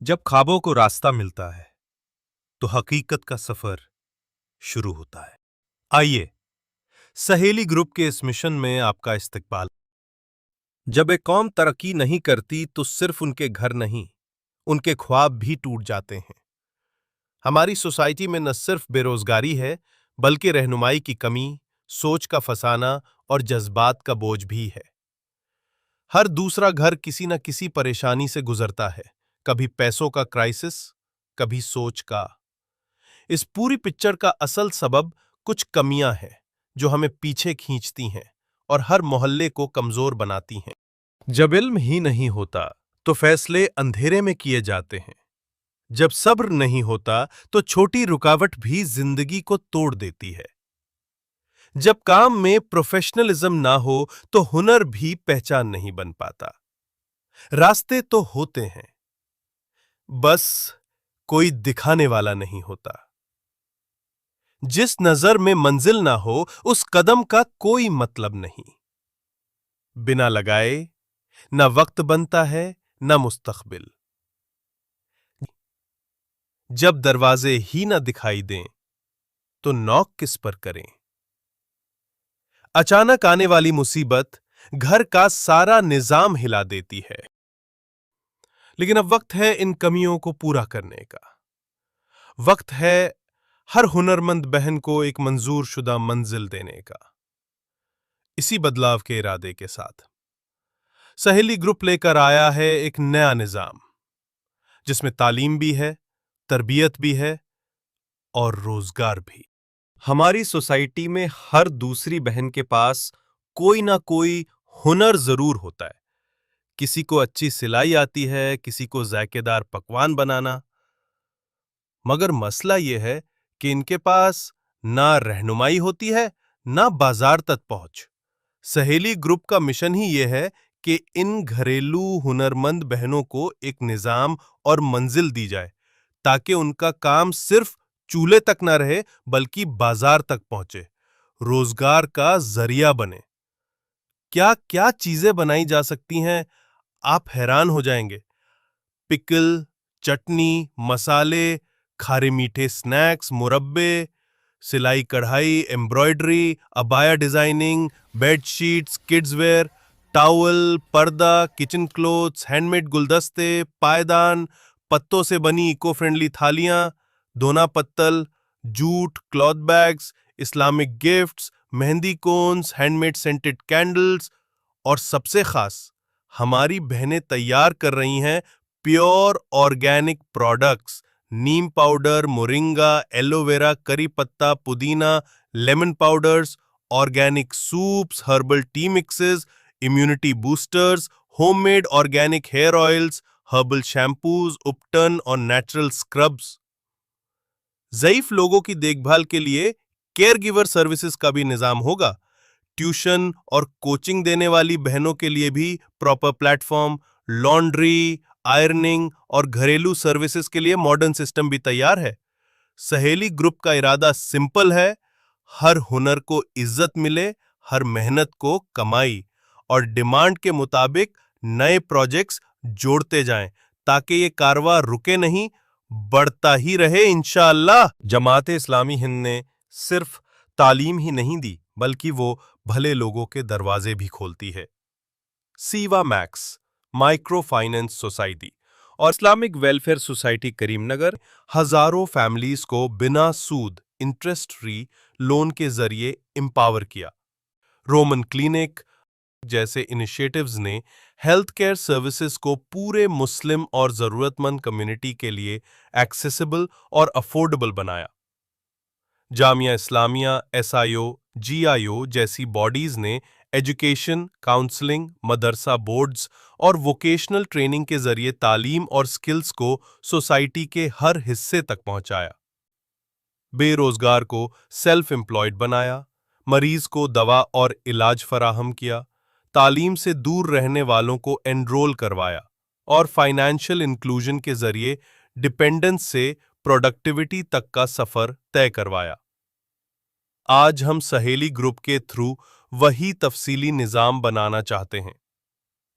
जब ख्वाबों को रास्ता मिलता है तो हकीकत का सफर शुरू होता है। आइए, सहेली ग्रुप के इस मिशन में आपका इस्तकबाल। जब एक कौम तरक्की नहीं करती तो सिर्फ उनके घर नहीं, उनके ख्वाब भी टूट जाते हैं। हमारी सोसाइटी में न सिर्फ बेरोजगारी है, बल्कि रहनुमाई की कमी, सोच का फसाना और जज्बात का बोझ भी है। हर दूसरा घर किसी न किसी परेशानी से गुजरता है, कभी पैसों का क्राइसिस, कभी सोच का। इस पूरी पिक्चर का असल सबब कुछ कमियां हैं जो हमें पीछे खींचती हैं और हर मोहल्ले को कमजोर बनाती हैं। जब इल्म ही नहीं होता तो फैसले अंधेरे में किए जाते हैं। जब सब्र नहीं होता तो छोटी रुकावट भी जिंदगी को तोड़ देती है। जब काम में प्रोफेशनलिज्म ना हो तो हुनर भी पहचान नहीं बन पाता। रास्ते तो होते हैं, बस कोई दिखाने वाला नहीं होता। जिस नजर में मंजिल ना हो उस कदम का कोई मतलब नहीं। बिना लगाए ना वक्त बनता है ना मुस्तकबिल। जब दरवाजे ही ना दिखाई दें तो नॉक किस पर करें। अचानक आने वाली मुसीबत घर का सारा निजाम हिला देती है। लेकिन अब वक्त है इन कमियों को पूरा करने का। वक्त है हर हुनरमंद बहन को एक मंजूर शुदा मंजिल देने का। इसी बदलाव के इरादे के साथ सहेली ग्रुप लेकर आया है एक नया निजाम, जिसमें तालीम भी है, तरबियत भी है और रोजगार भी। हमारी सोसाइटी में हर दूसरी बहन के पास कोई ना कोई हुनर जरूर होता है। किसी को अच्छी सिलाई आती है, किसी को जायकेदार पकवान बनाना। मगर मसला यह है कि इनके पास ना रहनुमाई होती है, ना बाजार तक पहुंच। सहेली ग्रुप का मिशन ही यह है कि इन घरेलू हुनरमंद बहनों को एक निजाम और मंजिल दी जाए, ताकि उनका काम सिर्फ चूल्हे तक न रहे बल्कि बाजार तक पहुंचे, रोजगार का जरिया बने। क्या क्या चीजें बनाई जा सकती हैं, आप हैरान हो जाएंगे। पिकल, चटनी, मसाले, खारे मीठे स्नैक्स, मुरब्बे, सिलाई कढ़ाई, embroidery, abaya designing, bedsheets, kids where, towel, पर्दा, किचन क्लोथ्स, हैंडमेड गुलदस्ते, पायदान, पत्तों से बनी इको फ्रेंडली थालियां, दोना पत्तल, jute, cloth bags, Islamic gifts, mehndi cones, handmade scented candles और सबसे खास हमारी बहनें तैयार कर रही हैं pure organic products. Neem powder, moringa, aloe vera, करी पत्ता, पुदीना, lemon powders, organic soups, herbal tea mixes, immunity boosters, homemade organic hair oils, herbal shampoos, उपटन और नेचुरल स्क्रब्स। ज़ईफ लोगों की देखभाल के लिए केयर गिवर सर्विसेज का भी निजाम होगा। ट्यूशन और कोचिंग देने वाली बहनों के लिए भी प्रॉपर प्लेटफॉर्म, लॉन्ड्री, आयरनिंग और घरेलू सर्विसेज के लिए मॉडर्न सिस्टम भी तैयार है। सहेली ग्रुप का इरादा सिंपल है, हर हुनर को इज्जत मिले, हर मेहनत को कमाई, और डिमांड के मुताबिक नए प्रोजेक्ट्स जोड़ते जाएं, ताकि ये कारवां रुके नहीं, बढ़ता ही रहे इंशाअल्लाह। जमात इस्लामी हिंद ने सिर्फ तालीम ही नहीं दी, बल्कि वो भले लोगों के दरवाजे भी खोलती है। Siva max micro finance society और इस्लामिक वेलफेयर सोसाइटी करीमनगर हजारों फैमिलीज को बिना सूद, इंटरेस्ट फ्री लोन के जरिए एम्पावर किया। रोमन क्लिनिक जैसे इनिशिएटिव्स ने हेल्थ केयर सर्विसेज को पूरे मुस्लिम और जरूरतमंद कम्युनिटी के लिए एक्सेसिबल और अफोर्डेबल बनाया। जामिया इस्लामिया, एसआईओ, जीआईओ जैसी बॉडीज ने एजुकेशन, काउंसलिंग, मदरसा बोर्ड्स और वोकेशनल ट्रेनिंग के जरिए तालीम और स्किल्स को सोसाइटी के हर हिस्से तक पहुंचाया। बेरोजगार को सेल्फ एम्प्लॉयड बनाया, मरीज को दवा और इलाज फराहम किया, तालीम से दूर रहने वालों को एनरोल करवाया और फाइनेंशियल इंक्लूजन के जरिए डिपेंडेंस से प्रोडक्टिविटी तक का सफर तय करवाया। आज हम सहेली ग्रुप के थ्रू वही तफसीली निजाम बनाना चाहते हैं।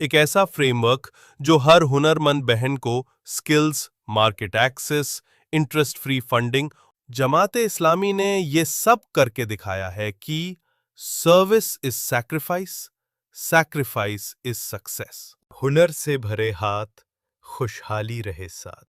ایک ایسا فریم ورک جو ہر ہنرمند بہن کو skills, market access, interest free funding. Jamaat Islami نے یہ سب کر کے دکھایا ہے کہ service is sacrifice, sacrifice is success. ہنر سے بھرے ہاتھ، خوشحالی رہے ساتھ.